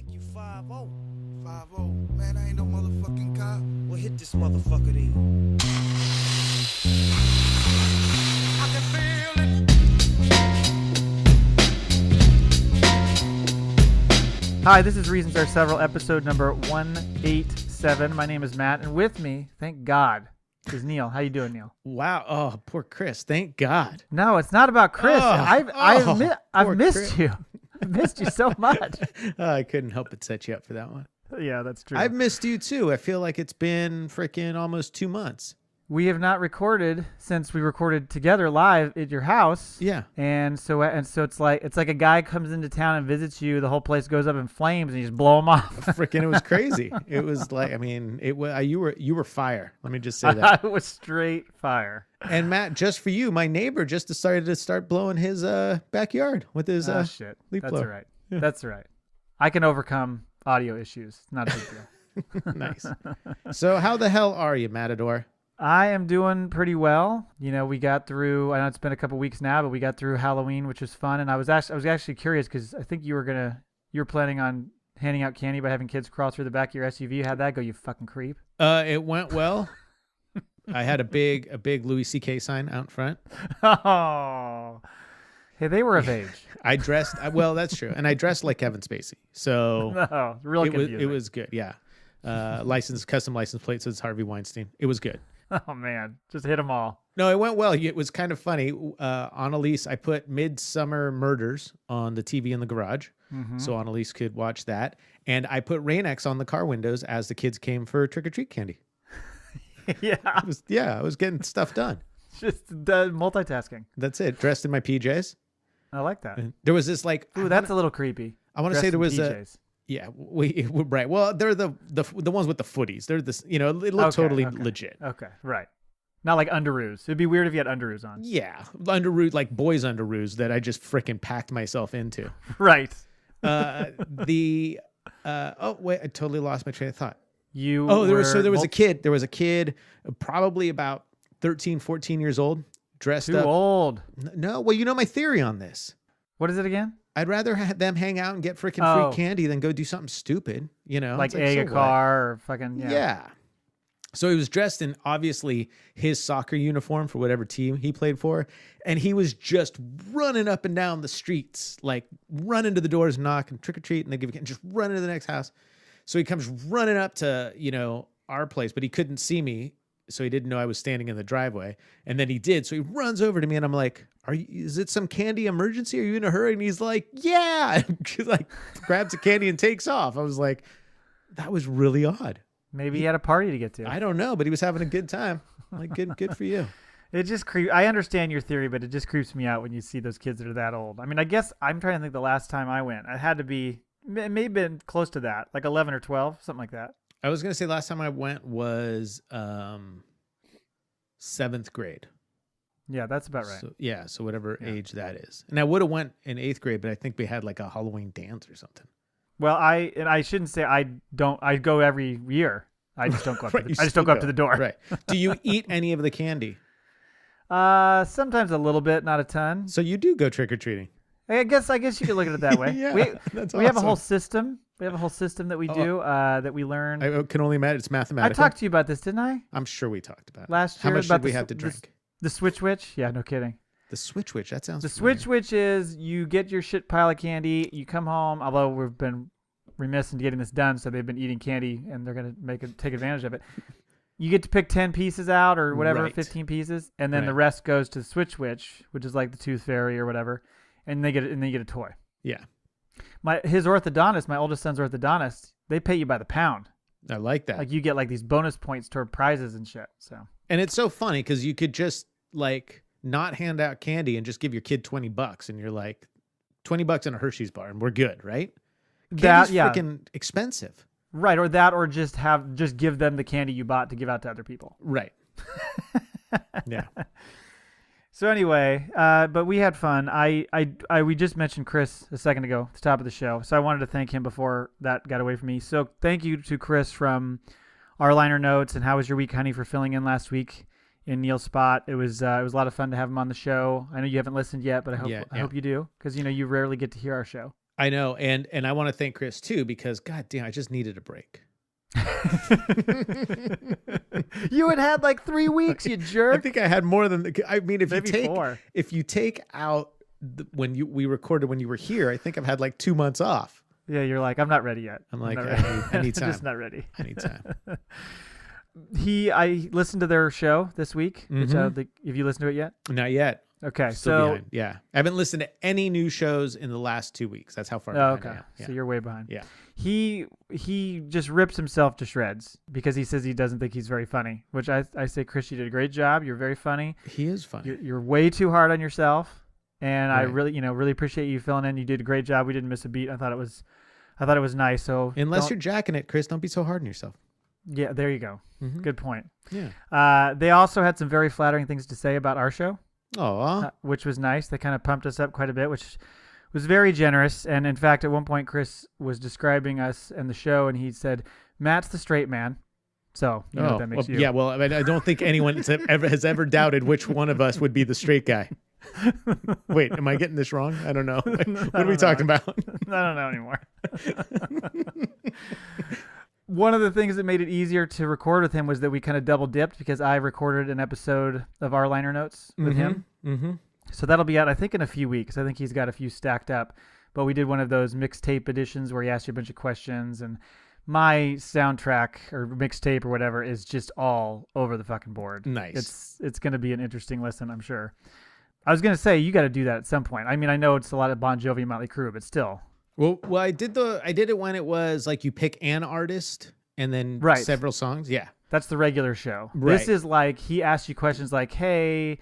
you 5-0. 5-0. Man, I ain't no motherfucking cop. Well, hit this motherfucker then. I can feel it. Hi, this is Reasons Are Several, episode number 187. My name is Matt, and with me, thank God, is Neil. How you doing, Neil? Wow. Oh, poor Chris. Thank God. No, it's not about Chris. I've missed Chris. you. I've missed you so much. I couldn't help but set you up for that one. Yeah, that's true. I've missed you too. I feel like it's been freaking almost 2 months. We have not recorded since we recorded together live at your house. Yeah. And so it's like a guy comes into town and visits you. The whole place goes up in flames, and you just blow him off. Freaking, it was crazy. It was like, I mean, it was you were fire. Let me just say that. I was straight fire. And Matt, just for you, my neighbor just decided to start blowing his backyard with his shit. leaf That's blower. all right. Yeah. That's all right. I can overcome audio issues. Not a big deal. Nice. So how the hell are you, Matador? I am doing pretty well. You know, we got through, I know it's been a couple weeks now, but we got through Halloween, which was fun. And I was actually curious because I think you were planning on handing out candy by having kids crawl through the back of your SUV. How'd that go, you fucking creep? It went well. I had a big Louis C.K. sign out front. Oh, hey, they were of age. I dressed, well, that's true. And I dressed like Kevin Spacey. So No, really confusing. it was good. Yeah. Custom license plate says Harvey Weinstein. It was good. Oh man, just hit them all. No, it went well. It was kind of funny. Annalise, I put Midsummer Murders on the TV in the garage, so Annalise could watch that. And I put Rain-X on the car windows as the kids came for trick-or-treat candy. Yeah. I was getting stuff done. Just multitasking. That's it. Dressed in my PJs. I like that. And there was this like... Ooh, that's a little creepy. I want to say there was PJs. Yeah, right. Well, they're the ones with the footies. They're this, it looked totally legit. Okay, right. Not like underoos. It'd be weird if you had underoos on. Yeah, underoos, like boys' underoos that I just freaking packed myself into. Right. Oh wait, I totally lost my train of thought. There was a kid. There was a kid, probably about 13, 14 years old, dressed too up. old. No, well, you know my theory on this. What is it again? I'd rather have them hang out and get freaking free candy than go do something stupid, Like egg a car or fucking, Yeah. So he was dressed in, obviously, his soccer uniform for whatever team he played for. And he was just running up and down the streets, like running to the doors, knocking, trick or treat, and they give you, just running to the next house. So he comes running up to, our place, but he couldn't see me. So he didn't know I was standing in the driveway. And then he did. So he runs over to me and I'm like, is it some candy emergency? Are you in a hurry? And he's like, yeah. He like grabs the candy and takes off. I was like, that was really odd. Maybe he had a party to get to. I don't know, but he was having a good time. Like, good for you. It just I understand your theory, but it just creeps me out when you see those kids that are that old. I mean, I guess I'm trying to think the last time I went. It had to be, it may have been close to that, like 11 or 12, something like that. I was going to say last time I went was 7th grade. Yeah, that's about right. So whatever age that is. And I would have went in 8th grade, but I think we had like a Halloween dance or something. Well, I shouldn't say I go every year. I just don't go up to the door. Right. Do you eat any of the candy? Sometimes a little bit, not a ton. So you do go trick-or-treating? I guess you could look at it that way. Yeah, that's awesome. We have a whole system. We have a whole system that we do, that we learn. I can only imagine it's mathematical. I talked to you about this, didn't I? I'm sure we talked about it. Last year. How much did we have to drink? The Switch Witch? Yeah, no kidding. The Switch Witch? That sounds The familiar. Switch Witch is you get your shit pile of candy, you come home, although we've been remiss in getting this done, so they've been eating candy, and they're going to take advantage of it. You get to pick 10 pieces out or whatever, Right. 15 pieces, and then the rest goes to the Switch Witch, which is like the Tooth Fairy or whatever, and then you get a toy. Yeah. His orthodontist, my oldest son's orthodontist, they pay you by the pound. I like that. Like you get like these bonus points toward prizes and shit. So. And it's so funny because you could just like not hand out candy and just give your kid $20 and you're like $20 in a Hershey's bar and we're good, right? Candy's freaking expensive. Right, or just give them the candy you bought to give out to other people. Right. Yeah. So anyway, but we had fun. We just mentioned Chris a second ago at the top of the show, so I wanted to thank him before that got away from me. So thank you to Chris from our liner notes and How Was Your Week, Honey, for filling in last week in Neil's spot. It was a lot of fun to have him on the show. I know you haven't listened yet, but I hope you do, because you rarely get to hear our show. I know, and I want to thank Chris too, because God damn, I just needed a break. You had like 3 weeks, you jerk. I think I had more than. I mean, if Maybe 4. if you take out we recorded when you were here, I think I've had like 2 months off. Yeah, you're like, I'm not ready yet. I'm like, not I need time. I'm just not ready. I need time. I listened to their show this week. Which have you listened to it yet? Not yet. Okay, Still so behind. Yeah, I haven't listened to any new shows in the last 2 weeks. That's how far. oh, behind I okay, am. Yeah. so you're way behind. Yeah. He just rips himself to shreds because he says he doesn't think he's very funny. Which I say, Chris, you did a great job. You're very funny. He is funny. You're way too hard on yourself, and I Right. really appreciate you filling in. You did a great job. We didn't miss a beat. I thought it was nice. So Unless you're jacking it, Chris, don't be so hard on yourself. yeah, there you go. Mhm. Good point. Yeah. They also had some very flattering things to say about our show. Oh, Which was nice. They kind of pumped us up quite a bit, which was very generous. And in fact, at one point, Chris was describing us and the show, and he said, "Matt's the straight man." So you know what that makes you. Yeah. Well, I mean, I don't think anyone has ever doubted which one of us would be the straight guy. Wait, am I getting this wrong? I don't know. What are we talking about? I don't know anymore. One of the things that made it easier to record with him was that we kind of double dipped because I recorded an episode of our liner notes with him. Mm-hmm. So that'll be out, I think, in a few weeks. I think he's got a few stacked up. But we did one of those mixtape editions where he asked you a bunch of questions. And my soundtrack or mixtape or whatever is just all over the fucking board. Nice. It's going to be an interesting listen, I'm sure. I was going to say, you got to do that at some point. I mean, I know it's a lot of Bon Jovi and Motley Crue, but still. Well, I did it when it was like you pick an artist and then Right. several songs. Yeah. That's the regular show. Right. This is like he asks you questions like, "Hey,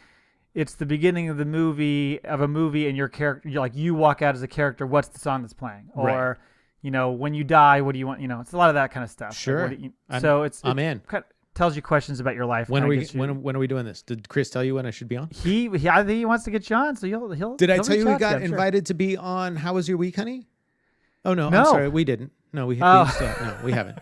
it's the beginning of a movie, and your character, you walk out as a character. What's the song that's playing?" Or, Right. When you die, what do you want? It's a lot of that kind of stuff. Like, Sure. I'm in. Kind of tells you questions about your life. When are kinda we gets you- when are we doing this? Did Chris tell you when I should be on? I think he wants to get you on, so he'll. Did I he'll tell you reach we out to got I'm sure. invited to be on How Was Your Week, Honey? Oh no, No. I'm sorry, we didn't. No, we haven't.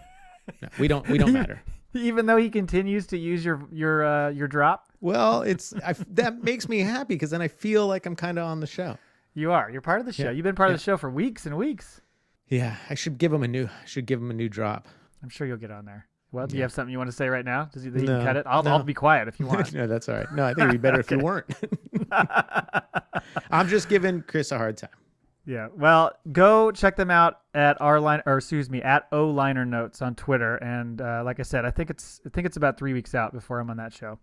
No, we don't matter. Even though he continues to use your drop, Well, that makes me happy because then I feel like I'm kind of on the show. you're part of the show. Yeah. You've been part of Yeah. the show for weeks and weeks. Yeah, I should give him a new drop. I'm sure you'll get on there. Well, do you have something you want to say right now? Does he No, cut it? no. I'll be quiet if you want. No, that's all right. No, I think it'd be better if you weren't. I'm just giving Chris a hard time. Yeah. Well, go check them out at at O Liner Notes on Twitter. And like I said, I think it's about 3 weeks out before I'm on that show.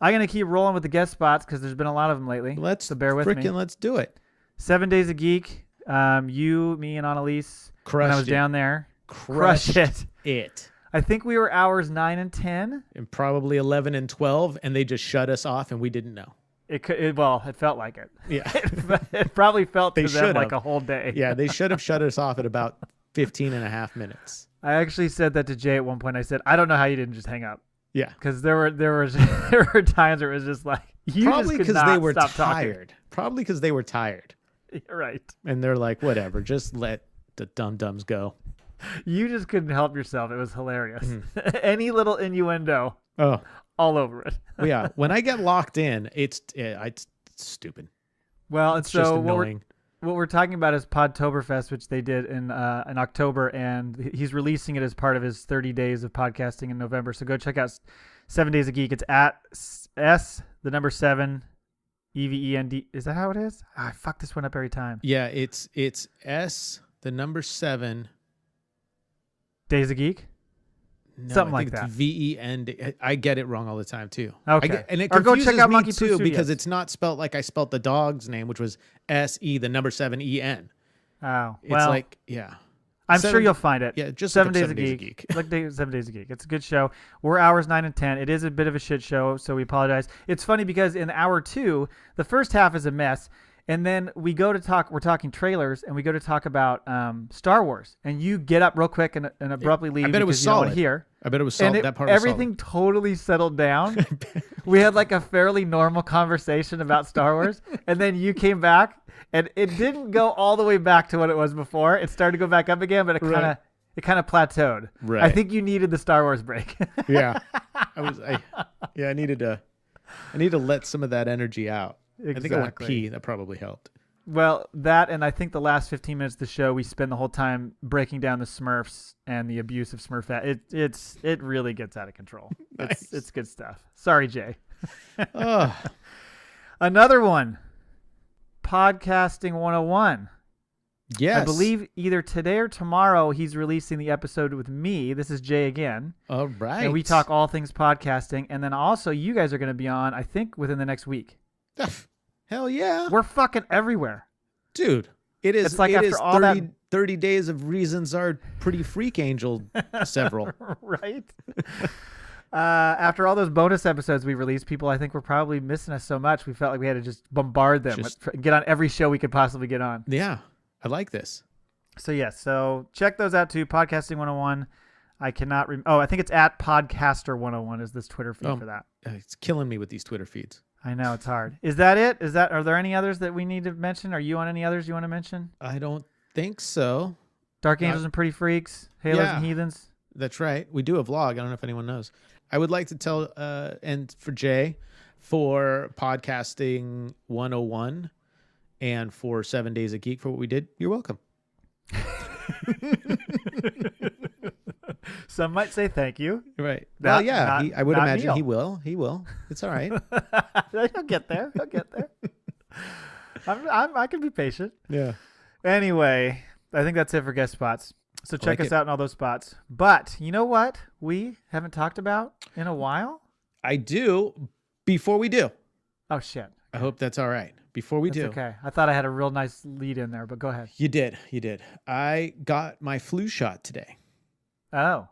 I'm gonna keep rolling with the guest spots because there's been a lot of them lately. So bear with me. Let's do it. 7 Days a Geek. You, me, and Annalise. When I was down there, crushed it. I think we were hours 9 and 10. And probably 11 and 12, and they just shut us off, and we didn't know. It felt like it. Yeah. It probably felt They to them should like have. a whole day. Yeah, they should have shut us off at about 15 and a half minutes. I actually said that to Jay at one point. I said, I don't know how you didn't just hang up. Yeah. Because there were times where it was just like, you Probably just could because not they were stop tired. Probably because they were tired. talking. Right. And they're like, whatever, just let the dum-dums go. You just couldn't help yourself. It was hilarious. Mm-hmm. Any little innuendo, Oh, all over it. yeah. When I get locked in, it's stupid. Well, and It's just so annoying. what we're talking about is Podtoberfest, which they did in October, and he's releasing it as part of his 30 days of podcasting in November. So go check out 7 Days a Geek. It's at S7 EVEND. Is that how it is? I fuck this one up every time. Yeah, it's S7 Days a Geek. No, Something I like think that. It's VEN. I get it wrong all the time too. Okay. And it Or go confuses check out me Monkey Poo too Studios. because it's not spelled like I spelt the dog's name, which was SE7 EN. Oh, It's well, like, yeah. I'm sure Seven- you'll find it. Yeah, just 7 look Days up a 7 Geek. Look, 7 Days a Geek. It's a good show. We're hours 9 and 10. It is a bit of a shit show, so we apologize. It's funny because in hour 2, the first half is a mess, and then we go to talk. We're talking trailers, and we go to talk about Star Wars, and you get up real quick and abruptly leave. I bet it was because you don't wanna solid. hear. I bet it was And solid. That part was everything totally settled down. We had like a fairly normal conversation about Star Wars, and then you came back, and it didn't go all the way back to what it was before. It started to go back up again, but it Right. kind of plateaued. Right. I think you needed the Star Wars break. solid. Yeah. I needed to let some of that energy out. I think I went Exactly. pee. That probably helped. Well, that and I think the last 15 minutes of the show, we spend the whole time breaking down the Smurfs and the abuse of Smurfette. It really gets out of control. Nice. It's good stuff. Sorry, Jay. Oh, Another one. Podcasting 101. yes. I believe either today or tomorrow he's releasing the episode with me. This is Jay again. All right. And we talk all things podcasting. And then also you guys are going to be on, I think, within the next week. Hell yeah. We're fucking everywhere. Dude, it is, It's like it after is all 30 days of reasons are pretty freak angel several. Right? After all those bonus episodes we released, people I think were probably missing us so much. We felt like we had to just bombard them, get on every show we could possibly get on. Yeah, I like this. So yes, so check those out too. Podcasting 101. I cannot. I think it's at Podcaster 101 is this Twitter feed for that. It's killing me with these Twitter feeds. I know it's hard. Is that it? Are there any others that we need to mention? Are you on any others you want to mention? I don't think so. Dark Angels and Pretty Freaks, Halos Yeah. and Heathens. That's right. We do a vlog. I don't know if anyone knows. I would like to tell, and for Jay, for Podcasting 101 and for 7 Days a Geek for what we did, you're welcome. Some might say thank you. Right. Not- Well, yeah, not- I would not imagine Neil. he will. He will. It's all right. He'll get there. He'll get there. I can be patient. Yeah. Anyway, I think that's it for guest spots. So check like us it. out in all those spots. But you know what we haven't talked about in a while? I do. Before we do, Oh, shit. I hope that's all right. Before we That's do, okay. I thought I had a real nice lead in there, but go ahead. You did. I got my flu shot today. Oh.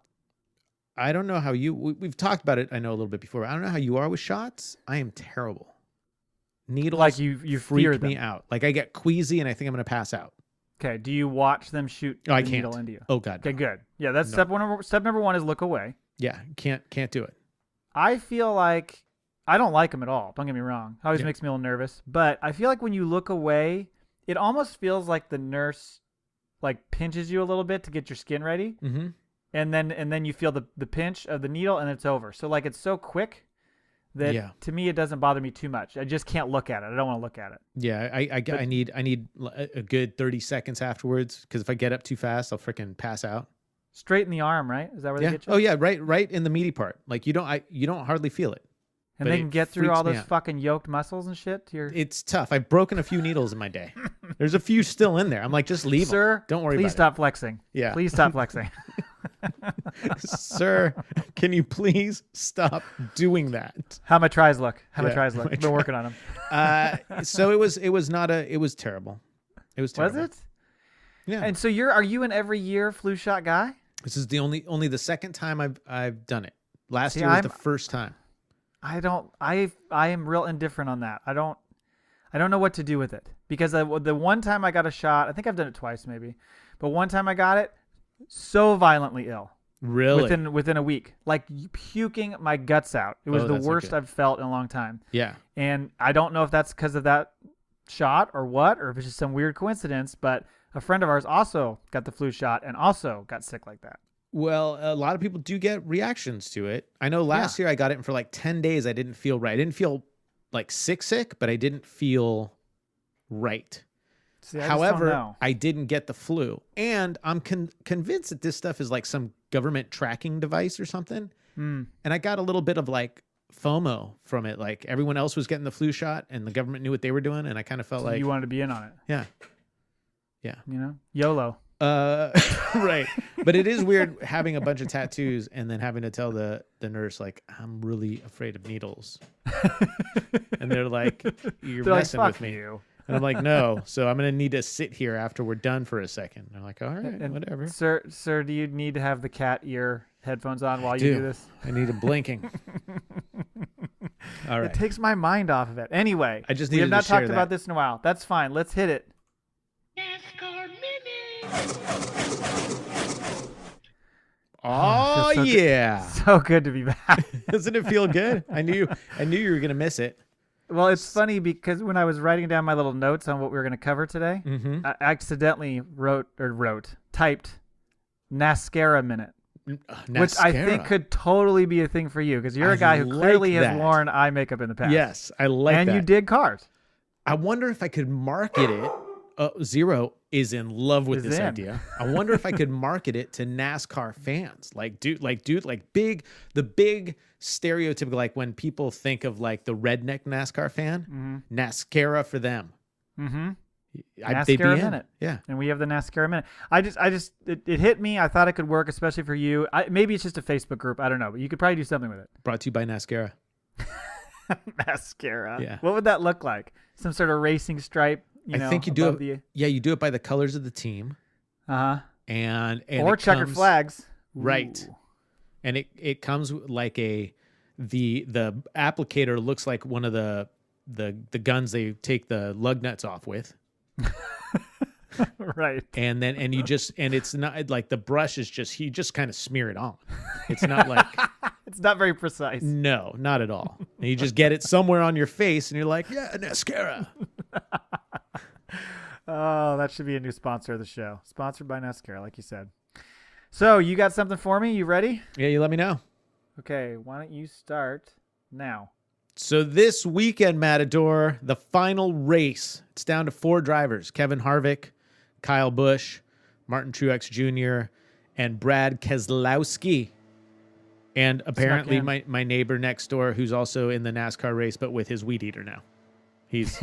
I don't know how we've talked about it. I know a little bit before. I don't know how you are with shots. I am terrible. Needles Like you fear freak them. me out. Like I get queasy and I think I'm going to pass out. Okay. Do you watch them shoot Oh, I the can't. needle into you? Oh God. Okay, no. good. Yeah, that's No. step number one is look away. Yeah, can't do it. I feel like I don't like them at all. Don't get me wrong. It always Yeah. makes me a little nervous. But I feel like when you look away, it almost feels like the nurse like pinches you a little bit to get your skin ready. Mm-hmm. And then you feel the pinch of the needle and it's over. So like it's so quick that Yeah. to me it doesn't bother me too much. I just can't look at it. I don't want to look at it. Yeah, I need a good 30 seconds afterwards because if I get up too fast, I'll freaking pass out. Straight in the arm, right? Is that where Yeah. they get you? Oh yeah, right in the meaty part. Like you don't hardly feel it. And but they it can get through freaks all me those out. fucking yoked muscles and shit to your It's tough. I've broken a few needles in my day. There's a few still in there. I'm like, just leave 'em. Sir, Don't worry please about stop flexing. Yeah. Please stop flexing. it. Sir, can you please stop doing that? How my tries look. How my Yeah, tries look. my I've been working on them. So it was terrible. It was terrible. Was it? Yeah. And so are you an every year flu shot guy? This is the only the second time I've done it. Last See, year was I'm- the first time. I am real indifferent on that. I don't know what to do with it because the one time I got a shot, I think I've done it twice maybe, but one time I got it so violently ill Really? within a week, like puking my guts out. It was Oh, the that's not worst good. I've felt in a long time. Yeah. And I don't know if that's because of that shot or what, or if it's just some weird coincidence, but a friend of ours also got the flu shot and also got sick like that. Well, a lot of people do get reactions to it. I know last year I got it and for like 10 days I didn't feel right. I didn't feel like sick, but I didn't feel right. See, I just don't However, know. I didn't get the flu. And I'm convinced that this stuff is like some government tracking device or something. Hmm. And I got a little bit of like FOMO from it. Like everyone else was getting the flu shot and the government knew what they were doing. And I kind of felt So like, you wanted to be in on it, yeah. you know? YOLO. Right. But it is weird having a bunch of tattoos and then having to tell the nurse, like, I'm really afraid of needles. And they're like, you're They're like, messing "Fuck with me. you." And I'm like, no. So I'm going to need to sit here after we're done for a second. They're like, all right, And whatever. Sir, do you need to have the cat ear headphones on while you do this? I need a blinking. All It right. takes my mind off of it. Anyway, I just we have needed to not share talked that. about this in a while. That's fine. Let's hit it. Oh, feels so good. yeah. So good to be back. Doesn't it feel good? I knew you were going to miss it. Well, it's funny because when I was writing down my little notes on what we were going to cover today, Mm-hmm. I accidentally typed Nascara minute, which I think could totally be a thing for you because you're a I guy who like clearly that. has worn eye makeup in the past. Yes, I like and that. you dig cars. I wonder if I could market it. Zero is in love with this idea. I wonder if I could market it to NASCAR fans. Like the big stereotypical, like when people think of like the redneck NASCAR fan, NASCARA for them. Mm-hmm. They'd be in. Minute. Yeah. And we have the NASCAR minute. It hit me. I thought it could work, especially for you. Maybe it's just a Facebook group. I don't know, but you could probably do something with it. Brought to you by NASCARA. NASCARA. Yeah. What would that look like? Some sort of racing stripe. I think you do it. Yeah, you do it by the colors of the team. And or checkered flags. Right. Ooh. And it comes like the applicator looks like one of the guns they take the lug nuts off with. Right. And it's not like the brush is just, you just kind of smear it on. It's not like it's not very precise. No, not at all. And you just get it somewhere on your face and you're like, yeah, NASCARA. Oh, that should be a new sponsor of the show. Sponsored by NASCAR, like you said. So you got something for me? You ready? Yeah, you let me know. Okay, why don't you start now? So this weekend, Matador, the final race. It's down to 4 drivers: Kevin Harvick, Kyle Busch, Martin Truex Jr., and Brad Keselowski. And apparently my neighbor next door, who's also in the NASCAR race, but with his weed eater now. He's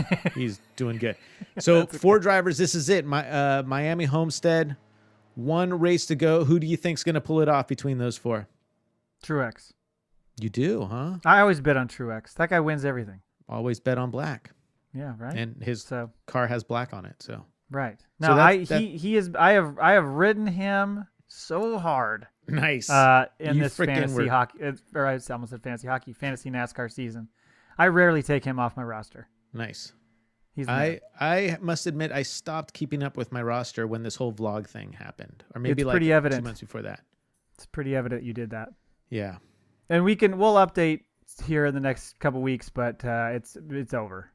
doing good. So 4 drivers. This is it. Miami Homestead. 1 race to go. Who do you think's going to pull it off between those 4? Truex. You do, huh? I always bet on Truex. That guy wins everything. Always bet on black. Yeah, right. And his car has black on it, so. Right. No, I have ridden him so hard. Nice. In this fantasy hockey, or I almost said fantasy hockey, fantasy NASCAR season. I rarely take him off my roster. Nice. I must admit I stopped keeping up with my roster when this whole vlog thing happened, or maybe it's like pretty evident. 2 months before that. It's pretty evident you did that. Yeah. And we'll update here in the next couple weeks, but it's over.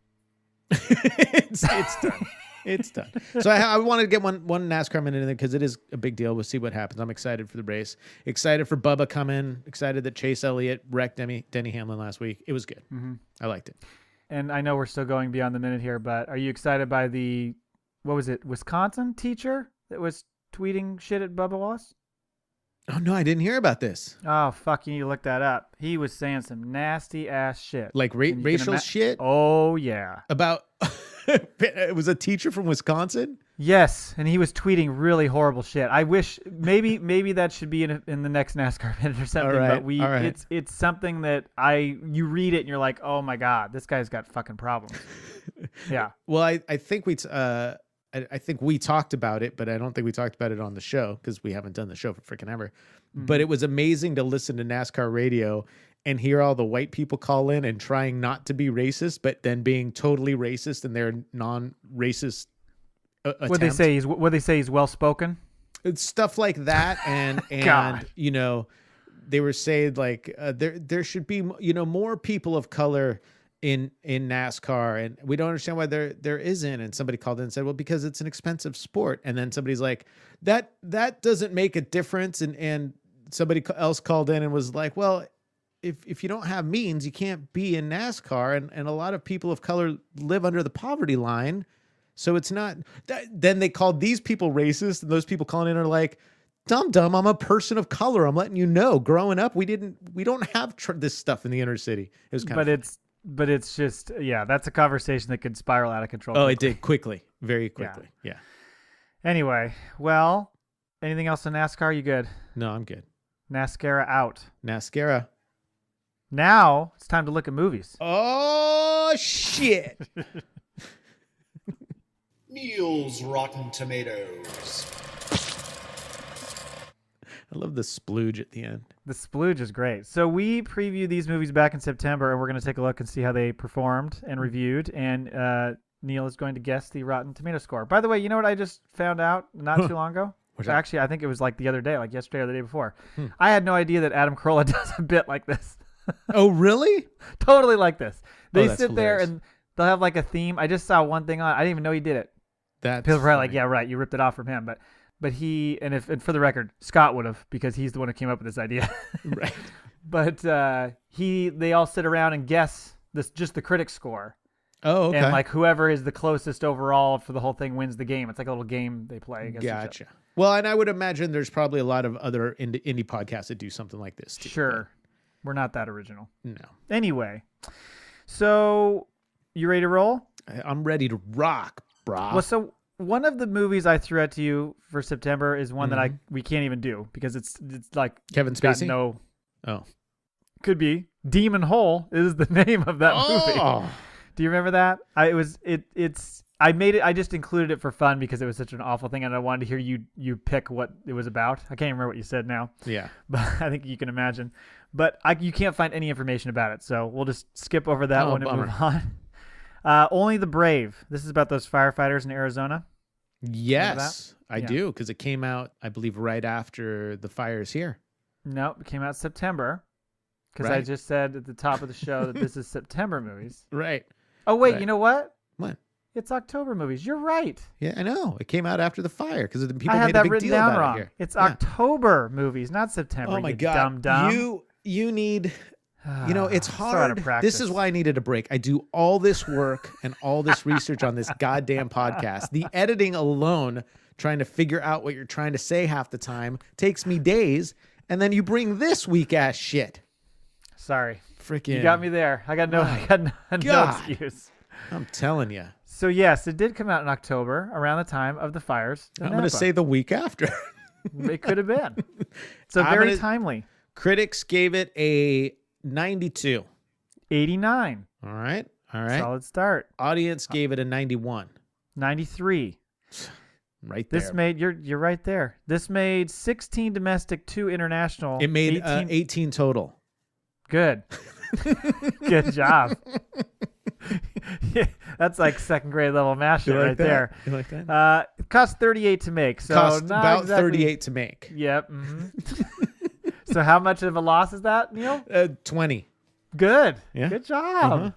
it's done. It's done. So I wanted to get one NASCAR minute in there because it is a big deal. We'll see what happens. I'm excited for the race. Excited for Bubba coming. Excited that Chase Elliott wrecked Denny Hamlin last week. It was good. Mm-hmm. I liked it. And I know we're still going beyond the minute here, but are you excited by the, what was it, Wisconsin teacher that was tweeting shit at Bubba Wallace? Oh, no, I didn't hear about this. Oh, fuck, you look that up. He was saying some nasty ass shit. Like racial shit? Oh, yeah. About, it was a teacher from Wisconsin? Yes, and he was tweeting really horrible shit. I wish, maybe that should be in the next NASCAR minute or something, but it's something that you read it and you're like, oh my God, this guy's got fucking problems. Yeah. Well, I think I think we talked about it, but I don't think we talked about it on the show because we haven't done the show for freaking ever. Mm-hmm. But it was amazing to listen to NASCAR radio and hear all the white people call in and trying not to be racist, but then being totally racist in their non-racist attempt. What they say he's well spoken. It's stuff like that, and you know, they were saying like there should be more people of color in NASCAR, and we don't understand why there isn't. And somebody called in and said, well, because it's an expensive sport. And then somebody's like, that doesn't make a difference. And somebody else called in and was like, well, if you don't have means, you can't be in NASCAR. And a lot of people of color live under the poverty line. So it's not that. Then they called these people racist, and those people calling in are like, dumb, I'm a person of color. I'm letting you know, growing up, we don't have this stuff in the inner city. It was kind of But it's just, yeah, that's a conversation that could spiral out of control. Oh, it did quickly, very quickly. Yeah. Anyway, well, anything else in NASCAR? You good? No, I'm good. NASCAR out. NASCAR. Now it's time to look at movies. Oh, shit. Neil's Rotten Tomatoes. I love the splooge at the end. The splooge is great. So we previewed these movies back in September, and we're going to take a look and see how they performed and reviewed. And Neil is going to guess the Rotten Tomato score. By the way, you know what I just found out not too long ago? Actually, I think it was like the other day, like yesterday or the day before. I had no idea that Adam Carolla does a bit like this. Oh, really? Totally like this. They sit hilarious. there and they'll have like a theme. I just saw one thing on. I didn't even know he did it. People were like, yeah, right. You ripped it off from him. But he, and for the record, Scott would have, because he's the one who came up with this idea. Right. But they all sit around and guess just the critic score. Oh, okay. And like whoever is the closest overall for the whole thing wins the game. It's like a little game they play against each other. Gotcha. Well, and I would imagine there's probably a lot of other indie podcasts that do something like this too. Sure. We're not that original. No. Anyway, so you ready to roll? I'm ready to rock, brah. Well, so one of the movies I threw out to you for September is one that we can't even do because it's like Kevin got Spacey? no. Oh. Could be Demon Hole is the name of that movie. Do you remember that? I made it. I just included it for fun because it was such an awful thing, and I wanted to hear you pick what it was about. I can't even remember what you said now. Yeah. But I think you can imagine. But you can't find any information about it, so we'll just skip over that one and move on. Only the Brave. This is about those firefighters in Arizona. Yes, I Yeah. do, because it came out, I believe, right after the fires here. Nope, it came out September. Because I Right. just said at the top of the show that this is September movies. Right. Oh, wait, Right. you know what? What? It's October movies. You're right. Yeah, I know. It came out after the fire because the people I had made a that big written deal down about wrong. it here. It's Yeah. October movies, not September. Oh my you god. Dumb. You need. You know, it's So out of hard. practice. This is why I needed a break. I do all this work and all this research on this goddamn podcast. The editing alone, trying to figure out what you're trying to say half the time, takes me days. And then you bring this weak ass shit. Sorry. Freaking. You got me there. I got no God. excuse. I'm telling you. So, yes, it did come out in October around the time of the fires. in I'm going to Napa. say the week after. It could have been. So, I'm very gonna- timely. Critics gave it a 92. 89. All right. All right. Solid start. Audience gave it a 91. 93. Right there. This made you're right there. This made 16 domestic, 2 international. It made 18 total. Good. Good job. Yeah, that's like second grade level math shit right there. You like that? It cost 38 to make. So Cost not about exactly, 38 to make. Yep. So how much of a loss is that, Neil? 20. Good. Yeah. Good job.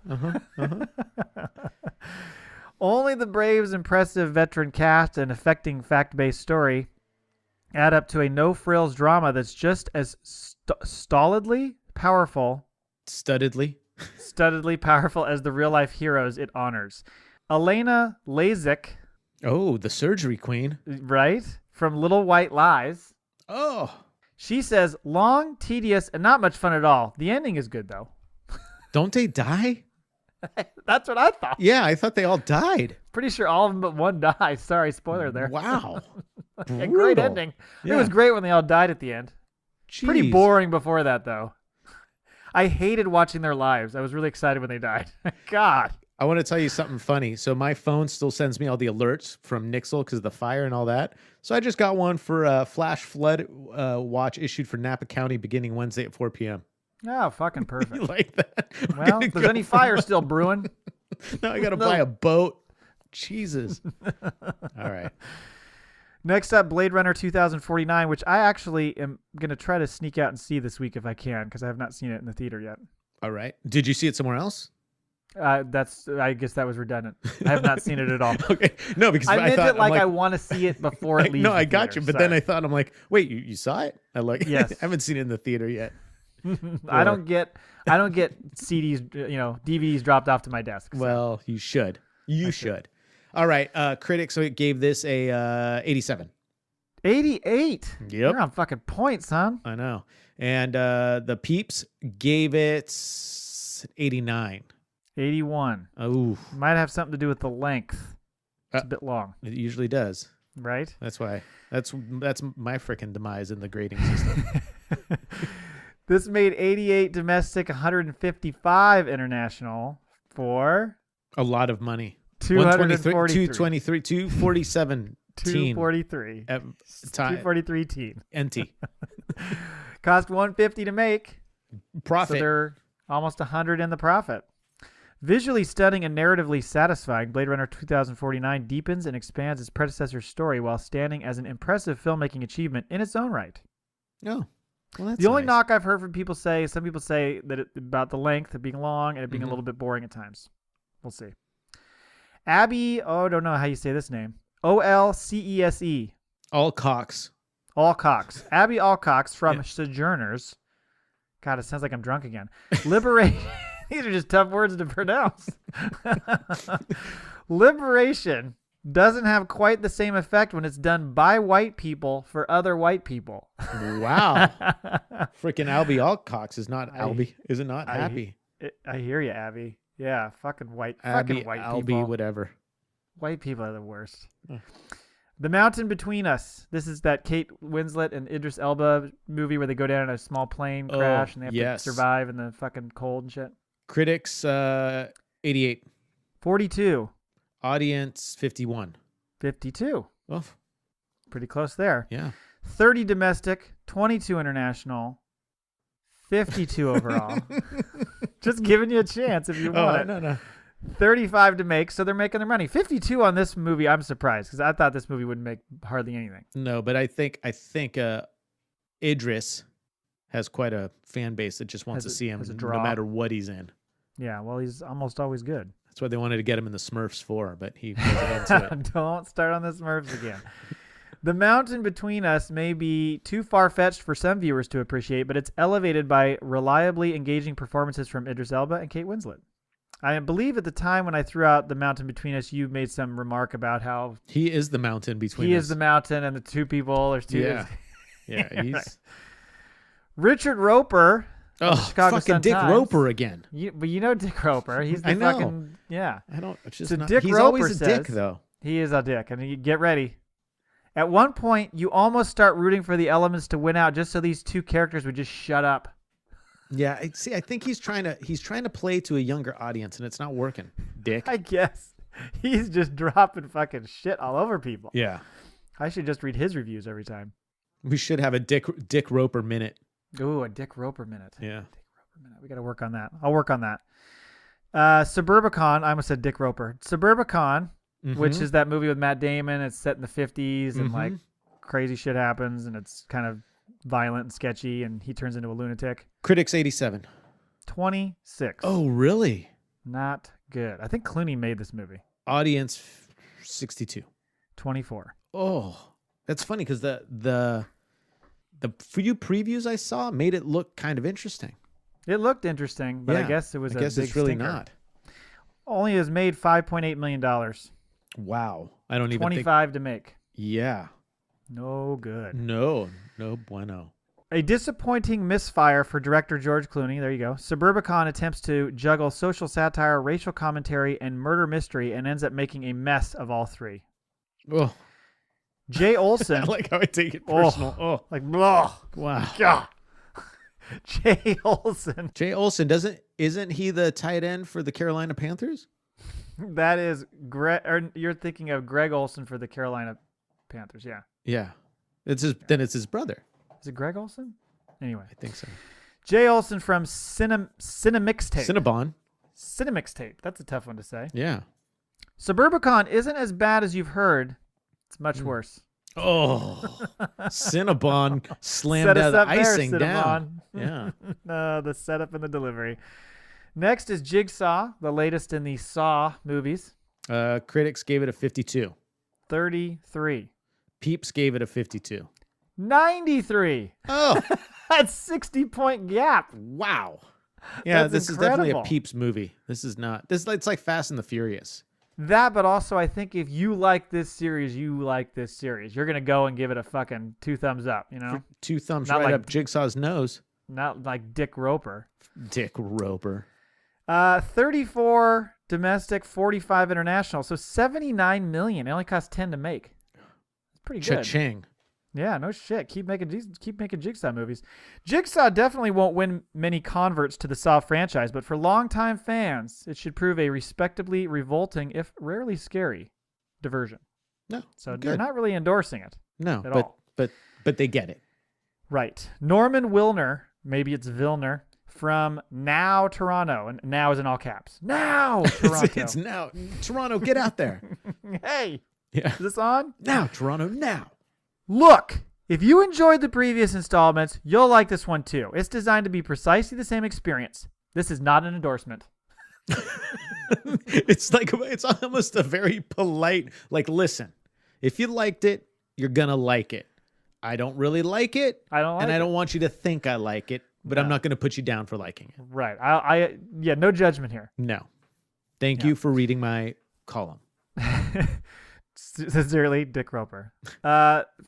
Only the Braves' impressive veteran cast and affecting fact-based story add up to a no-frills drama that's just as stolidly powerful, Studdedly. studdedly powerful as the real-life heroes it honors. Elena Lazik, Oh, the surgery queen. right, from Little White Lies, Oh. she says, long, tedious, and not much fun at all. The ending is good, though. Don't they die? That's what I thought. Yeah, I thought they all died. Pretty sure all of them but one dies. Sorry, spoiler there. Wow. A great Brutal. ending. It Yeah. was great when they all died at the end. Pretty Jeez. boring before that, though. I hated watching their lives. I was really excited when they died. God. I want to tell you something funny. So my phone still sends me all the alerts from Nixle because of the fire and all that. So I just got one for a flash flood watch issued for Napa County beginning Wednesday at 4 p.m. Oh, fucking perfect. You like that? We're Well, gonna if there's go any for- fire still brewing, Now I got to buy a boat. Jesus. All right. next up, Blade Runner 2049, which I actually am going to try to sneak out and see this week if I can, because I have not seen it in the theater yet. All right. Did you see it somewhere else? I guess that was redundant. I have not seen it at all. Okay. No, because I meant thought, it like I'm I want to see it before it leaves. No, the I got theater. you. But then Sorry. I thought, I'm like, wait, you saw it? I like, Yes. I haven't seen it in the theater yet. I don't get CDs, DVDs dropped off to my desk. So. Well, you should. You should. All right. Critics gave this a 87. 88. Yep. You're on fucking points, son. I know. And the Peeps gave it 89. 81. Oh, Might have something to do with the length. It's a bit long, it usually does. right? That's why. That's my freaking demise in the grading system. This made 88 domestic, 155 international for A lot of money. 243. 247 teen 243. at time 243 teen. NT. Cost 150 to make. So Profit. they're almost 100 in the profit. Visually stunning and narratively satisfying, Blade Runner 2049 deepens and expands its predecessor's story while standing as an impressive filmmaking achievement in its own right. Oh. Well, that's The only nice. knock I've heard from people say, some people say that about the length of being long and it being Mm-hmm. a little bit boring at times. We'll see. Abby, I don't know how you say this name. Olcese. All cocks. Alcox. Abby Alcox from Sojourners. God, it sounds like I'm drunk again. Liberating These are just tough words to pronounce. Liberation doesn't have quite the same effect when it's done by white people for other white people. Wow. Freaking Albie Alcox is not Albie. Is it not happy? I hear you, Abby. Yeah, fucking white Albie, people. whatever. White people are the worst. The Mountain Between Us. This is that Kate Winslet and Idris Elba movie where they go down in a small plane crash and they have to survive in the fucking cold and shit. Critics, 88. 42. Audience, 51. 52. Oh, Pretty close there. yeah. 30 domestic, 22 international, 52 overall. Just giving you a chance if you want it. No. 35 to make, so they're making their money. 52 on this movie, I'm surprised because I thought this movie wouldn't make hardly anything. No, but I think Idris has quite a fan base that just wants to see him no matter what he's in. Yeah, well, he's almost always good. That's what they wanted to get him in the Smurfs for, but he wasn't into it. Don't start on the Smurfs again. The Mountain Between Us may be too far-fetched for some viewers to appreciate, but it's elevated by reliably engaging performances from Idris Elba and Kate Winslet. I believe at the time when I threw out The Mountain Between Us, you made some remark about how He is the mountain between us. he is the mountain and the two people. There's two. Yeah. Yeah, he's... Right. Richard Roper. Oh, Chicago fucking Dick Sun-Times. Roper again. But you know Dick Roper. He's the I know. fucking, yeah. I don't... It's just So not, Dick he's Roper always a dick, says- though. He is a dick. And you get ready. At one point, you almost start rooting for the elements to win out just so these two characters would just shut up. Yeah, I think he's trying to play to a younger audience, and it's not working. Dick. I guess. He's just dropping fucking shit all over people. Yeah. I should just read his reviews every time. We should have a Dick Roper minute. Ooh, a Dick Roper minute. Yeah. Dick Roper minute. We got to work on that. I'll work on that. Suburbicon. I almost said Dick Roper. Suburbicon, which is that movie with Matt Damon. It's set in the 50s and like crazy shit happens and it's kind of violent and sketchy and he turns into a lunatic. Critics 87. 26. Oh, really? Not good. I think Clooney made this movie. Audience 62. 24. Oh, that's funny because the few previews I saw made it look kind of interesting. It looked interesting, but I guess it was I guess big it's really stinker. not. Only has made $5.8 million. Wow. I don't even 25 to make. think. Yeah. No good. No bueno. A disappointing misfire for director George Clooney. There you go. Suburbicon attempts to juggle social satire, racial commentary, and murder mystery and ends up making a mess of all three. Oh, Jay Olsen. I like how I take it personal. Oh, Like, blah. wow. God. Jay Olsen. Jay Olsen isn't he the tight end for the Carolina Panthers? That is Greg. Or you're thinking of Greg Olsen for the Carolina Panthers. Yeah. Yeah. It's his brother. Is it Greg Olsen? Anyway. I think so. Jay Olsen from Cinemixtape. Cinnabon. Cinemixtape. That's a tough one to say. Yeah. Suburbicon isn't as bad as you've heard. It's much worse. Oh, Cinnabon slammed Set out us the up there, icing down. Cinnabon. Yeah. The setup and the delivery. Next is Jigsaw, the latest in the Saw movies. Critics gave it a 52. 33. Peeps gave it a 52. 93. Oh, That's 60-point gap. wow. Yeah, That's this is definitely a incredible. Peeps movie. This is not. It's like Fast and the Furious. That, but also I think if you like this series, you like this series. You're going to go and give it a fucking 2 thumbs up, you know? 2 thumbs Not right like- up Jigsaw's nose. Not like Dick Roper. Dick Roper. 34 domestic, 45 international. So 79 million. It only cost 10 to make. It's pretty good. Cha-ching. Yeah, no shit. Keep making Jigsaw movies. Jigsaw definitely won't win many converts to the Saw franchise, but for longtime fans, it should prove a respectably revolting, if rarely scary, diversion. No. So good. they're not really endorsing it. No, at but all. but they get it. Right. Norman Wilner, maybe it's Vilner, from Now Toronto, and now is in all caps. Now Toronto. It's now. Toronto, get out there. Hey, Yeah. is this on? Now, Toronto, now. Look, if you enjoyed the previous installments, you'll like this one too. It's designed to be precisely the same experience. This is not an endorsement. It's almost a very polite, like, listen, if you liked it, you're going to like it. I don't really like it. I don't like and I it. don't want you to think I like it, but I'm not going to put you down for liking it. Right. Yeah, no judgment here. No. Thank you for reading my column. Sincerely, Dick Roper.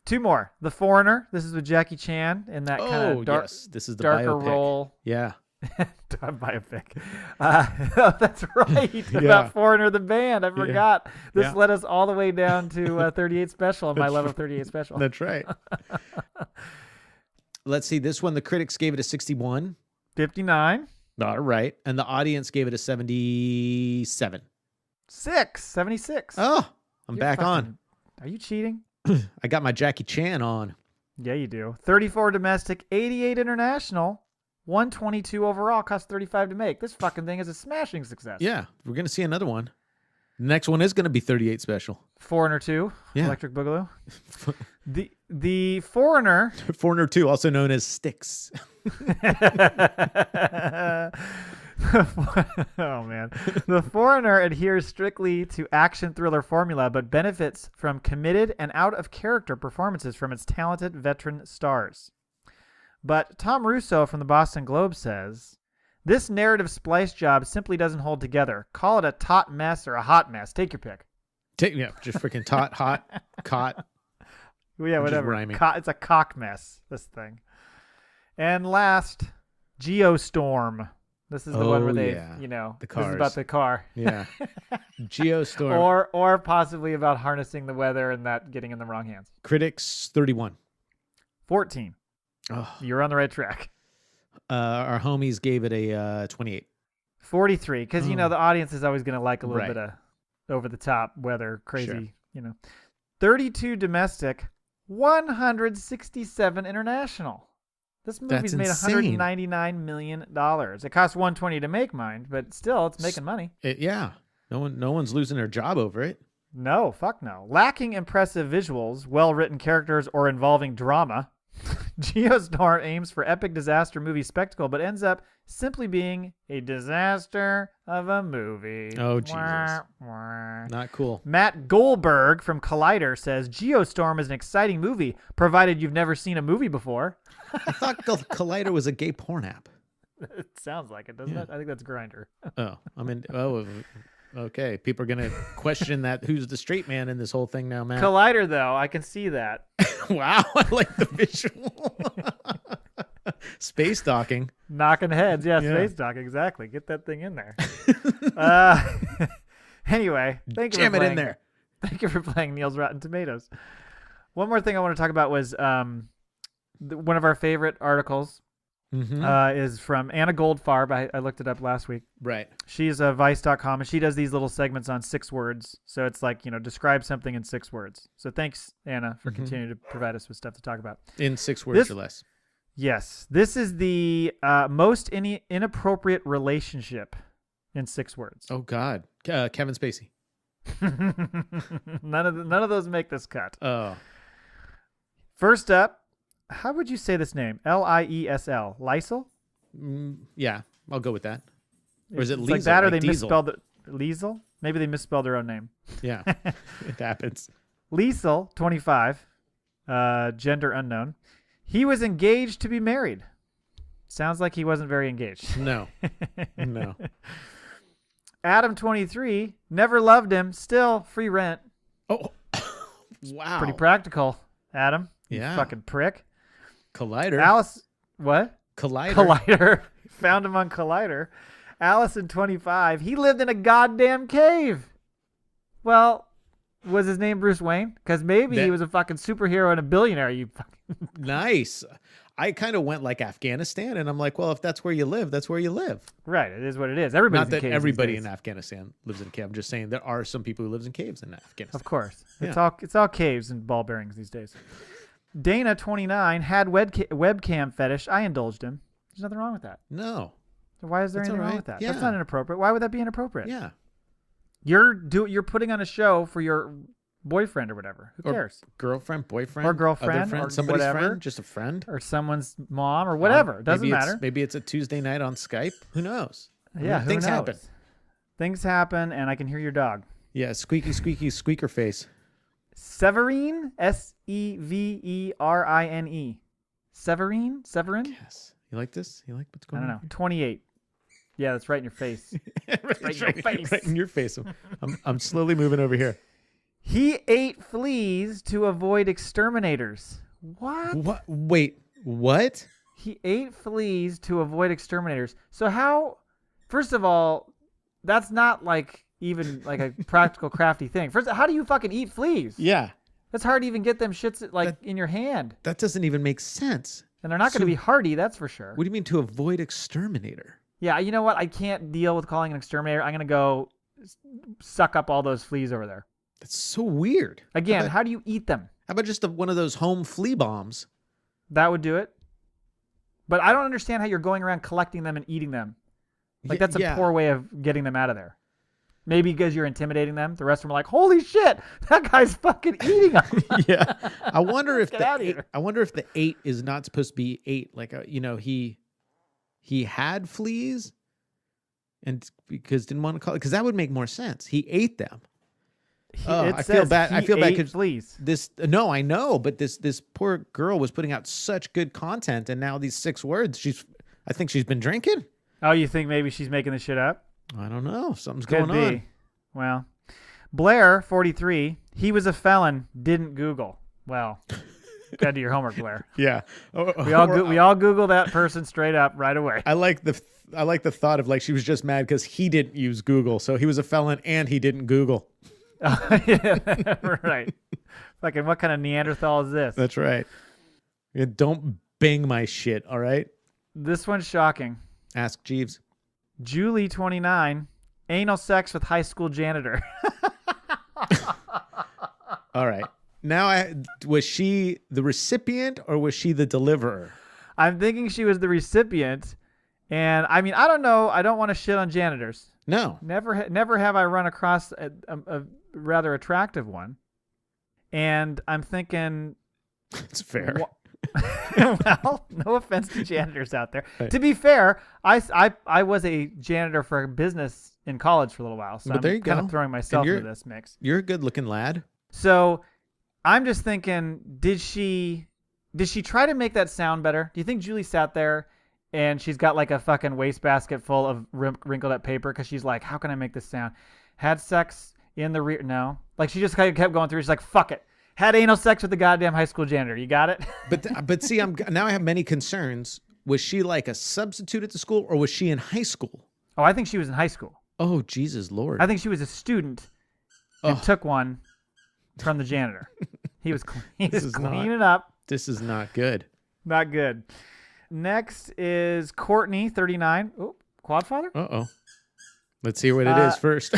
2 more. The Foreigner. This is with Jackie Chan in that kind of yes. This is the darker biopic. role. Yeah. Biopic. That's right. About Foreigner the band. I forgot. This led us all the way down to 38 Special and my love of 38 Special. That's right. Let's see. This one, the critics gave it a 61. 59. All right. And the audience gave it a 77. 76. Oh, I'm back on. Are you cheating? I got my Jackie Chan on. Yeah, you do. 34 domestic, 88 international, 122 overall, cost 35 to make. This fucking thing is a smashing success. Yeah, we're going to see another one. The next one is going to be 38 Special. Foreigner 2, Yeah. Electric Boogaloo. The Foreigner. Foreigner 2, also known as Sticks. Oh man. The Foreigner adheres strictly to action thriller formula, but benefits from committed and out of character performances from its talented veteran stars. But Tom Russo from the Boston Globe says, this narrative splice job simply doesn't hold together. Call it a taut mess or a hot mess. Take your pick. Just freaking taut, hot, caught. Well, yeah, whatever. It's a cock mess, this thing. And last, Geostorm. This is the one where they, the this is about the car. Yeah. Geostorm. Or possibly about harnessing the weather and that getting in the wrong hands. Critics, 31. 14. Oh. You're on the right track. Our homies gave it a 28. 43. Because, the audience is always going to like a little bit of over-the-top weather, crazy, 32 domestic, 167 international. This movie's made $199 million. It cost $120 to make, mind, but still, it's making money. No one's losing their job over it. No, fuck no. Lacking impressive visuals, well-written characters, or involving drama, Geostorm aims for epic disaster movie spectacle, but ends up simply being a disaster of a movie. Oh, Jesus. Not cool. Matt Goldberg from Collider says, Geostorm is an exciting movie, provided you've never seen a movie before. I thought Collider was a gay porn app. It sounds like it, doesn't it? I think that's Grindr. Okay. People are going to question that. Who's the straight man in this whole thing now, Matt? Collider, though, I can see that. Wow. I like the visual. Space docking. Knocking heads. Yeah, space docking. Exactly. Get that thing in there. Anyway, thank you for playing. Jam it in there. Thank you for playing Neil's Rotten Tomatoes. One more thing I want to talk about was one of our favorite articles is from Anna Goldfarb. I looked it up last week. Right. She's a Vice.com, and she does these little segments on 6 words. So it's like, describe something in 6 words. So thanks, Anna, for continuing to provide us with stuff to talk about. In 6 words or less. Yes. This is the most inappropriate relationship in 6 words. Oh, God. Kevin Spacey. None of those make this cut. Oh. First up, how would you say this name? Liesl. Liesl? Yeah, I'll go with that. Or is it Liesl? Like that, or like they Diesel? misspelled it. Liesl? Maybe they misspelled their own name. Yeah, it happens. Liesl, 25, gender unknown. He was engaged to be married. Sounds like he wasn't very engaged. No. Adam, 23, never loved him. Still free rent. Oh, wow. Pretty practical, Adam. Yeah. You fucking prick. Collider. Alice, what? Collider. Found him on Collider. Allison, 25. He lived in a goddamn cave. Well, was his name Bruce Wayne? Because maybe he was a fucking superhero and a billionaire. You fucking Nice. I kind of went like Afghanistan, and I'm like, well, if that's where you live, that's where you live. Right. It is what it is. Everybody's Not that in caves everybody these days. in Afghanistan lives in a cave. I'm just saying there are some people who lives in caves in Afghanistan. Of course. Yeah. It's all caves and ball bearings these days. Dana, 29, had webcam fetish. I indulged him. There's nothing wrong with that. No. So why is there That's anything all wrong right. with that? Yeah. That's not inappropriate. Why would that be inappropriate? Yeah. You're putting on a show for your boyfriend or whatever. Who cares? Girlfriend, boyfriend, Or girlfriend, other friend, or somebody's whatever. friend, just a friend. Or someone's mom or whatever. It doesn't matter. Maybe it's a Tuesday night on Skype. Who knows? Yeah, who Things knows? happen. Things happen, and I can hear your dog. Yeah, squeaky, squeaker face. Severine, Severine. Severin? Yes. You like this? You like what's I going don't on? know. 28. Yeah, that's right in your face. Right, in your face. Right in your face. I'm slowly moving over here. He ate fleas to avoid exterminators. What? What? Wait, what? He ate fleas to avoid exterminators. So how? First of all, that's not like even like a practical, crafty thing. First, how do you fucking eat fleas? Yeah. It's hard to even get them shits like in your hand. That doesn't even make sense. And they're not going to be hardy, that's for sure. What do you mean to avoid exterminator? Yeah, you know what? I can't deal with calling an exterminator. I'm going to go suck up all those fleas over there. That's so weird. Again, how do you eat them? How about just one of those home flea bombs? That would do it. But I don't understand how you're going around collecting them and eating them. Like, that's a poor way of getting them out of there. Maybe because you're intimidating them. The rest of them are like, holy shit, that guy's fucking eating them. Yeah. I wonder if I wonder if the 8 is not supposed to be 8. Like, he had fleas and because didn't want to call it, because that would make more sense. He ate them. I feel bad. I feel bad because fleas. No, I know, but this poor girl was putting out such good content, and now these 6 words. I think she's been drinking. Oh, you think maybe she's making this shit up? I don't know. Something's Could going be. on. Well, Blair, 43. He was a felon. Didn't Google. Well, gotta do your homework, Blair. Yeah. We all Google that person straight up right away. I like the thought of like she was just mad because he didn't use Google, so he was a felon and he didn't Google. Yeah, right. Fucking what kind of Neanderthal is this? That's right. Yeah, don't Bing my shit, all right? This one's shocking. Ask Jeeves. Julie, 29. Anal sex with high school janitor. All right. Now, was she the recipient or was she the deliverer? I'm thinking she was the recipient. And I mean, I don't know. I don't want to shit on janitors. No. Never have I run across a rather attractive one. And I'm thinking... It's fair. Well, no offense to janitors out there. Right. To be fair, I was a janitor for a business in college for a little while. So I'm kind of throwing myself into this mix. You're a good-looking lad. So I'm just thinking, did she try to make that sound better? Do you think Julie sat there and she's got like a fucking wastebasket full of wrinkled up paper because she's like, how can I make this sound? Had sex in the rear? No. Like she just kind of kept going through. She's like, fuck it. Had anal sex with the goddamn high school janitor. You got it? But see, now I have many concerns. Was she like a substitute at the school or was she in high school? Oh, I think she was in high school. Oh, Jesus Lord. I think she was a student and took one from the janitor. He was cleaning up. This is not good. Not good. Next is Courtney, 39. Oh, Quadfather? Uh-oh. Let's see what it is first.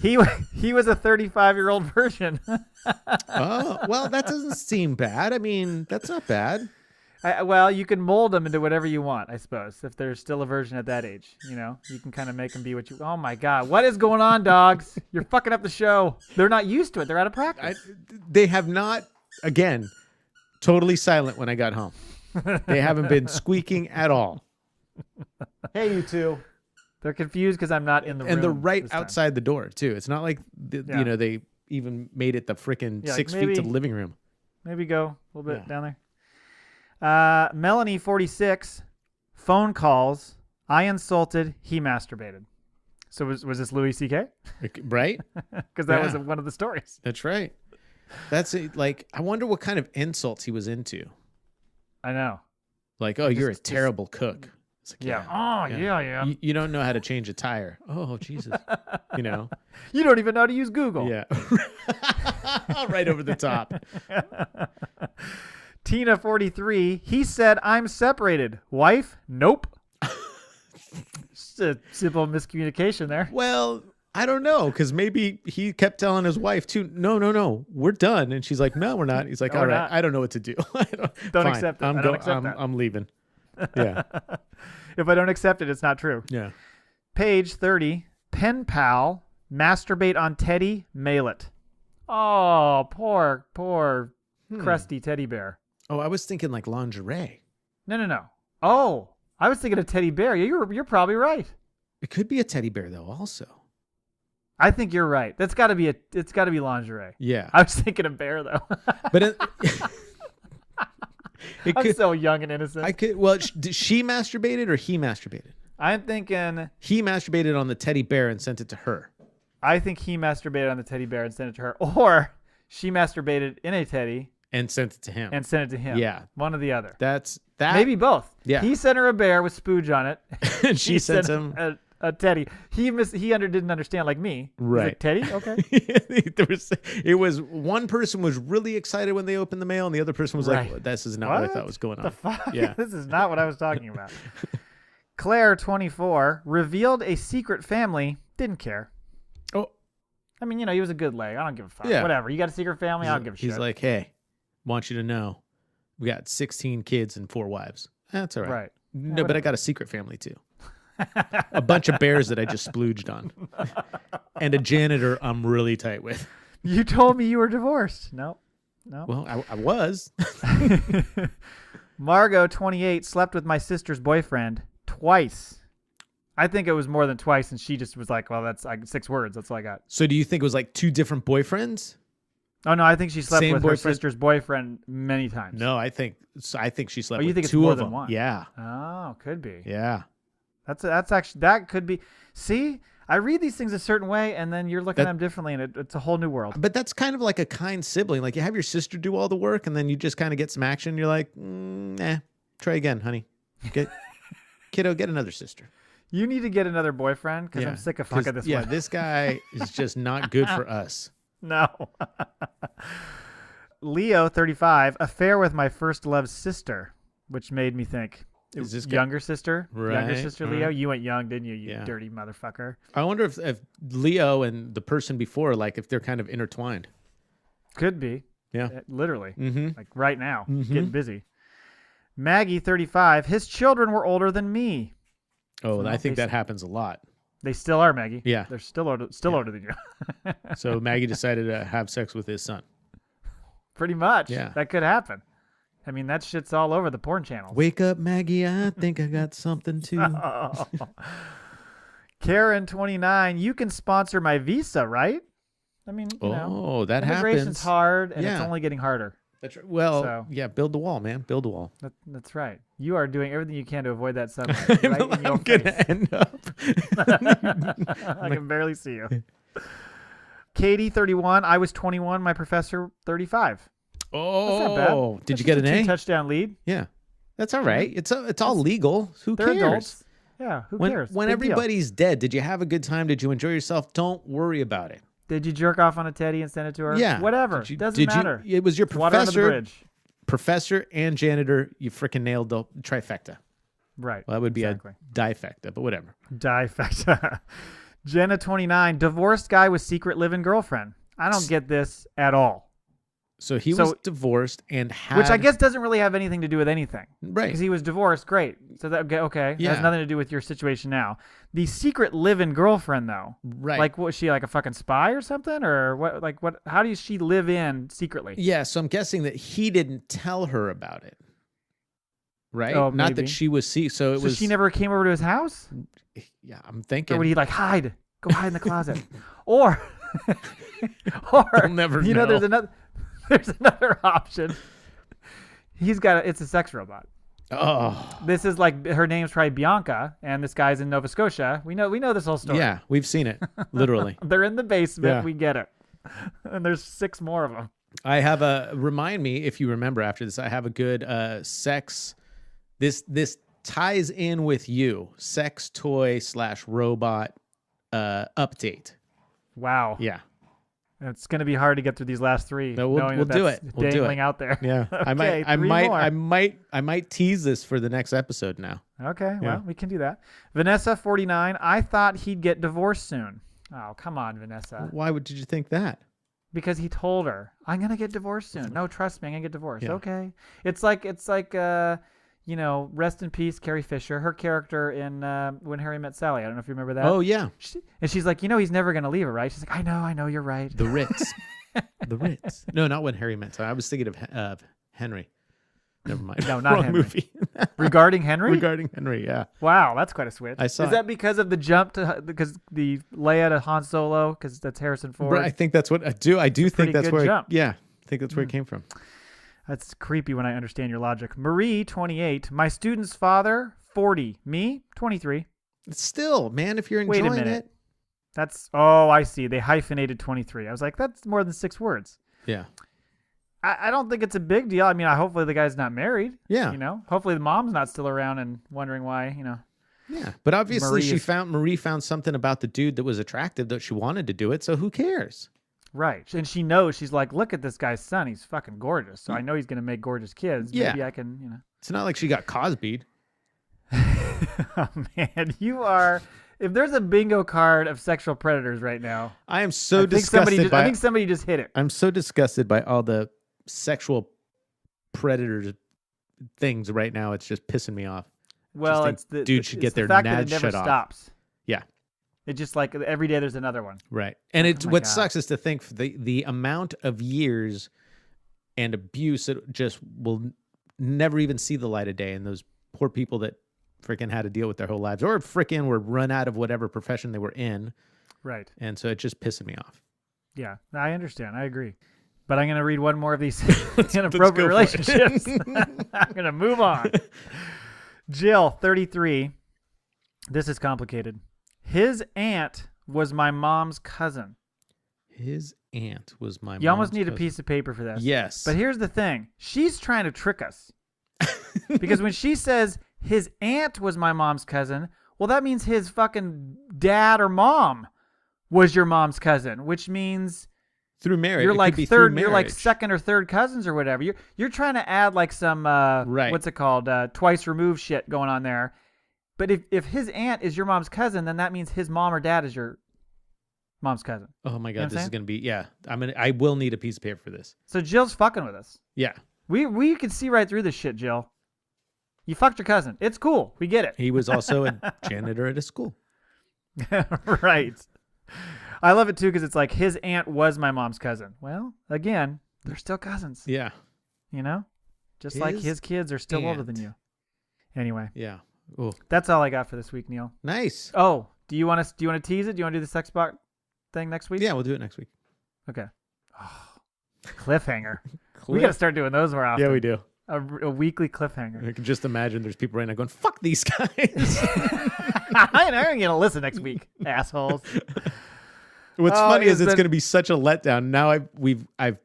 He was a 35-year-old version. Oh, well, that doesn't seem bad. I mean, that's not bad. Well, you can mold them into whatever you want, I suppose. If there's still a version at that age, you can kind of make them be what you. Oh my God, what is going on, dogs? You're fucking up the show. They're not used to it. They're out of practice. They have not. Again, totally silent when I got home. They haven't been squeaking at all. Hey, you two. They're confused because I'm not in the room. And they're right outside the door too. It's not like they even made it the freaking 6 feet to the living room. Maybe go a little bit down there. Melanie, 46. Phone calls. I insulted. He masturbated. So was this Louis C.K.? Right? Because that was one of the stories. That's right. That's like, I wonder what kind of insults he was into. I know. Like, oh, you're a terrible cook. It's like, yeah. Oh, yeah. You don't know how to change a tire. Oh, Jesus. You don't even know how to use Google. Yeah. Right over the top. Tina, 43. He said, I'm separated. Wife? Nope. Just a simple miscommunication there. Well, I don't know, because maybe he kept telling his wife too, no, we're done. And she's like, no, we're not. He's like, all right, I don't know what to do. Don't accept it. I'm leaving. Yeah. If I don't accept it, it's not true. Yeah. Page 30. Pen pal. Masturbate on Teddy. Mail it. Oh, poor crusty teddy bear. Oh, I was thinking like lingerie. No. Oh, I was thinking of teddy bear. You're probably right. It could be a teddy bear though, also. I think you're right. It's got to be lingerie. Yeah. I was thinking of bear though. But It I'm could, so young and innocent. I could. Well, did she masturbated or he masturbated? I'm thinking. He masturbated on the teddy bear and sent it to her. I think he masturbated on the teddy bear and sent it to her, or she masturbated in a teddy And sent it to him. and sent it to him. Yeah. One or the other. That's that. Maybe both. Yeah. He sent her a bear with spooge on it. And she He sent him. a teddy. He didn't understand like me. He's Right. like, teddy? Okay. It was one person was really excited when they opened the mail, and the other person was Right. like, "This is not what I thought was going on." The fuck? Yeah. This is not what I was talking about. Claire, 24, revealed a secret family. Didn't care. Oh, I mean, he was a good leg. I don't give a fuck. Yeah. Whatever. You got a secret family? I don't give a shit. he's like, "Hey, want you to know, we got 16 kids and 4 wives. That's all right. Right. No, but I got a secret family too. A bunch of bears that I just splooged on, and a janitor I'm really tight with. You told me you were divorced. No. Well, I was. Margot, 28, slept with my sister's boyfriend twice. I think it was more than twice, and she just was like, well, that's like 6 words. That's all I got. So do you think it was like 2 different boyfriends? Oh, no, I think she slept Same with her boyfriend? sister's boyfriend many times. No, I think she slept Oh, you with think it's 2 more of than them. one? Yeah. Oh, could be. Yeah. That's actually, that could be. See, I read these things a certain way, and then you're looking at them differently, and it's a whole new world. But that's kind of like a kind sibling. Like you have your sister do all the work, and then you just kind of get some action. You're like, nah, try again, honey. Kiddo, get another sister. You need to get another boyfriend because I'm sick of fucking this one. This guy is just not good for us. No. Leo, 35, affair with my first love's sister, which made me think. Is this Younger sister? Right, Younger sister, Leo? right. You went young, didn't you? You Yeah. dirty motherfucker. I wonder if Leo and the person before, like, if they're kind of intertwined. Could be. Yeah. Literally. Mm-hmm. Like right now. Mhm. Getting busy. Maggie, 35, his children were older than me. Oh, Well, I think they- that happens a lot. They still are, Maggie. Yeah. They're still older than you. So Maggie decided to have sex with his son. Pretty much. Yeah. That could happen. I mean, that shit's all over the porn channels. Wake up, Maggie. I think I got something too. Karen, 29, you can sponsor my visa, right? I mean, you know, Oh, that immigration's happens. hard, and it's Yeah. only getting harder. That's right. Well, So- yeah, build the wall, man. Build the wall. That's right. You are doing everything you can to avoid that sunlight I'm, right in your I'm gonna face. end up. I can barely see you. Katie, 31, I was 21, my professor, 35. not bad. Oh, did That's you get just an a A? 2-touchdown lead. Yeah, that's all right. It's all legal. Who They're cares? adults. Yeah, who When cares? when Big deal. everybody's dead, did you have a good time? Did you enjoy yourself? Don't worry about it. Did you jerk off on a teddy and send it to her? Yeah, Whatever. Did you- Doesn't did you- matter. It was your Water under the bridge. professor and janitor. You freaking nailed the trifecta. Right. Well, that would be exactly. a difecta, but whatever. Difecta. Jenna, 29, divorced guy with secret living girlfriend. I don't get this at all. So he was divorced and had, Which I guess doesn't really have anything to do with anything. right. Because he was divorced, great. So that okay, Yeah. has nothing to do with your situation now. The secret live-in girlfriend, though, Right. like, was she like a fucking spy or something, or what? Like, what? How does she live in secretly? Yeah, so I'm guessing that he didn't tell her about it. Right? Oh, Not maybe. that she was so So she never came over to his house, Yeah, I'm thinking. or would he like hide, go hide in the closet, or, or We'll never you know, know. there's another option. It's a sex robot. Oh. This is like her name's probably Bianca, and this guy's in Nova Scotia. We know this whole story. Yeah, we've seen it. Literally. They're in the basement. Yeah. We get it. And there's 6 more of them. I have remind me if you remember after this, I have a good sex. This ties in with you. Sex toy / robot update. Wow. Yeah. It's going to be hard to get through these last 3. No, we'll knowing do that's it. We'll do dangling it. out there. Yeah. Okay, I 3 more. might tease this for the next episode now. Okay, Yeah. well, we can do that. Vanessa, 49. I thought he'd get divorced soon. Oh, come on, Vanessa. Why did you think that? Because he told her, I'm going to get divorced soon. No, trust me, I'm going to get divorced. Yeah. Okay. It's like you know, rest in peace, Carrie Fisher, her character in When Harry Met Sally. I don't know if you remember that. Oh yeah. And she's like, you know, he's never going to leave her, right? She's like, I know, you're right. The Ritz. The Ritz. No, not When Harry Met Sally. I was thinking of Henry. Never mind. No, not Wrong Henry. movie. Regarding Henry? Regarding Henry, yeah. Wow, that's quite a switch. I saw Is it. that because of the jump because the Leia to Han Solo, because that's Harrison Ford? Right, I think that's what I do. I do pretty think that's good where. jump. Yeah, I think that's where it came from. That's creepy when I understand your logic. Marie, 28. My student's father, 40. Me, 23. Still, man, if you're Wait a enjoying minute. it. I see. They hyphenated 23. I was like, that's more than 6 words. Yeah. I don't think it's a big deal. I mean, hopefully the guy's not married. Yeah. You know, hopefully the mom's not still around and wondering why, you know. Yeah. But obviously Marie found something about the dude that was attractive that she wanted to do it. So who cares? Right. And she knows, she's like, look at this guy's son. He's fucking gorgeous. So I know he's going to make gorgeous kids. Yeah. Maybe I can, you know. It's not like she got Cosby'd. Oh, man. You are, if there's a bingo card of sexual predators right now. I am so I think somebody just hit it. I'm so disgusted by all the sexual predators things right now. It's just pissing me off. Well, think it's the dude should get their fact that it nads never shut off. stops. Yeah. It's just like every day there's another one. Right. And it's my what God. sucks is to think the amount of years and abuse that just will never even see the light of day. And those poor people that freaking had to deal with their whole lives or freaking were run out of whatever profession they were in. Right. And so it just pissed me off. Yeah, I understand. I agree. But I'm going to read one more of these Let's inappropriate go for relationships. I'm going to move on. Jill, 33. This is complicated. His aunt was my mom's cousin. His aunt was my You almost mom's need a cousin. piece of paper for this. Yes. But here's the thing. She's trying to trick us. Because when she says his aunt was my mom's cousin, well, that means his fucking dad or mom was your mom's cousin, which means through marriage. you're It like could be through third, you're like marriage. second or third cousins or whatever. You're trying to add like some Right. what's it called? Twice removed shit going on there. But if his aunt is your mom's cousin, then that means his mom or dad is your mom's cousin. Oh my You know God, what I'm this is saying? going to be, I will need a piece of paper for this. So Jill's fucking with us. Yeah. We can see right through this shit, Jill. You fucked your cousin. It's cool. We get it. He was also a janitor at a school. Right. I love it too because it's like his aunt was my mom's cousin. Well, again, they're still cousins. Yeah. You know? Just like His his kids are still older than aunt. you. Anyway, Yeah. Oh, that's all I got for this week, Neil. nice. Oh, do you want to tease it? Do you want to do the sex bot thing next week? Yeah, we'll do it next week. Okay. Oh, cliffhanger. We got to start doing those more often. Yeah, we do. A weekly cliffhanger. I can just imagine there's people right now going, fuck these guys. I ain't going to listen next week, assholes. What's Oh, funny is it's it's been- going to be such a letdown. Now I've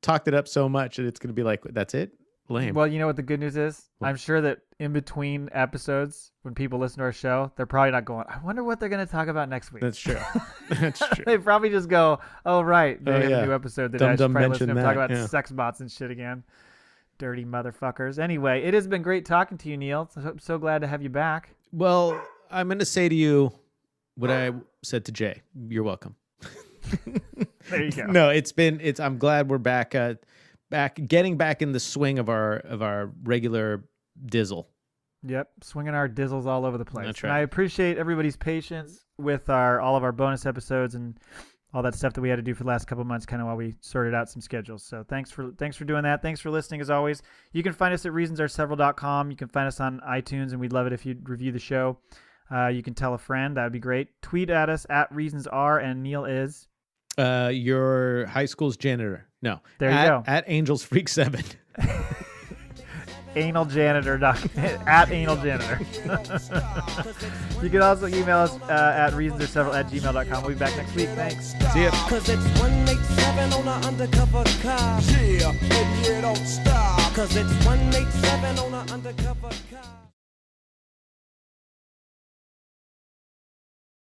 talked it up so much that it's going to be like, that's it? Lame. Well, you know what the good news is? I'm sure that in between episodes, when people listen to our show, they're probably not going, I wonder what they're going to talk about next week. That's true. That's true. They probably just go, oh, right. They Oh, have yeah. a new episode that I should Dum-dum probably listen to mentioned talk that, about yeah. sex bots and shit again. Dirty motherfuckers. Anyway, it has been great talking to you, Neil. So glad to have you back. Well, I'm going to say to you what I said to Jay. You're welcome. There you go. No, I'm glad we're back, getting back in the swing of our regular dizzle. Yep, swinging our dizzles all over the place. That's And right. I appreciate everybody's patience with all of our bonus episodes and all that stuff that we had to do for the last couple of months, kind of while we sorted out some schedules. So thanks for doing that. Thanks for listening as always. You can find us at reasonsareseveral.com. You can find us on iTunes, and we'd love it if you'd review the show. You can tell a friend. That would be great. Tweet at us at reasonsr, and Neil is. Your high school's janitor. No. There you go. At Angels Freak 7. Anal janitor at anal janitor. You can also email us at reasonsareseveral@gmail.com. We'll be back next week. Thanks. See ya. Cause it's 187 on an undercover cop. Yeah, and you don't stop. Cause it's 187 on an undercover cop.